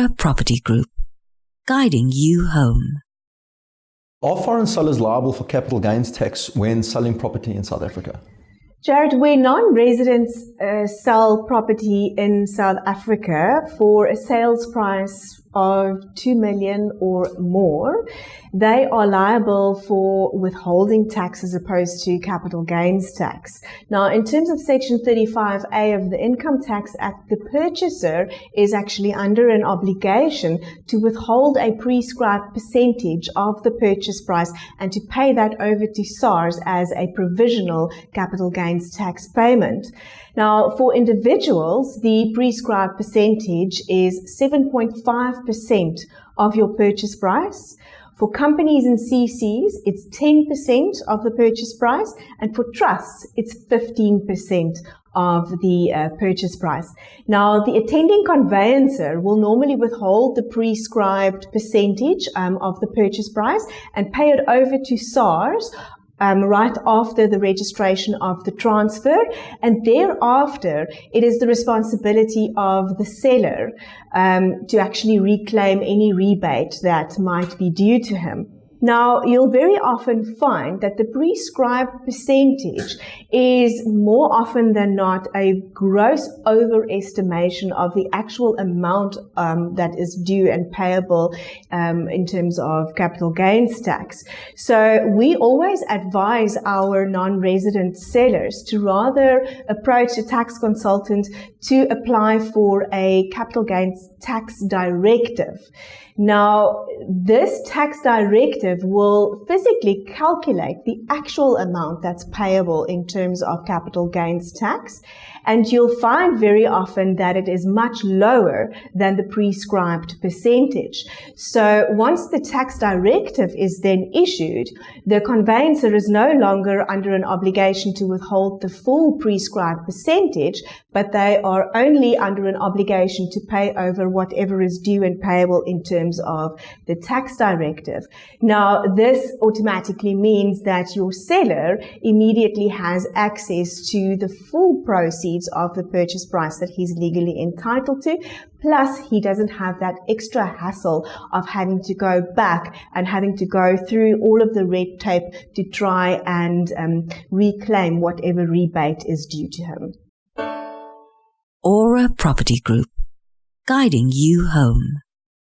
Aura Property Group, guiding you home. Are foreign sellers liable for capital gains tax when selling property in South Africa? Jarette, where non-residents sell property in South Africa for a sales price of 2 million or more, they are liable for withholding tax as opposed to capital gains tax. Now, in terms of Section 35A of the Income Tax Act, the purchaser is actually under an obligation to withhold a prescribed percentage of the purchase price and to pay that over to SARS as a provisional capital gains tax payment. Now, for individuals, the prescribed percentage is 7.5% of your purchase price. For companies and CCs, it's 10% of the purchase price, and for trusts, it's 15% of the purchase price. Now, the attending conveyancer will normally withhold the prescribed percentage of the purchase price and pay it over to SARS right after the registration of the transfer, and thereafter it is the responsibility of the seller to actually reclaim any rebate that might be due to him. Now, you'll very often find that the prescribed percentage is more often than not a gross overestimation of the actual amount that is due and payable in terms of capital gains tax. So we always advise our non-resident sellers to rather approach a tax consultant to apply for a capital gains tax directive. Now, this tax directive will physically calculate the actual amount that's payable in terms of capital gains tax, and you'll find very often that it is much lower than the prescribed percentage. So once the tax directive is then issued, the conveyancer is no longer under an obligation to withhold the full prescribed percentage, but they are only under an obligation to pay over whatever is due and payable in terms of the tax directive. Now, this automatically means that your seller immediately has access to the full proceeds of the purchase price that he's legally entitled to, plus he doesn't have that extra hassle of having to go back and having to go through all of the red tape to try and reclaim whatever rebate is due to him. Aura Property Group, guiding you home.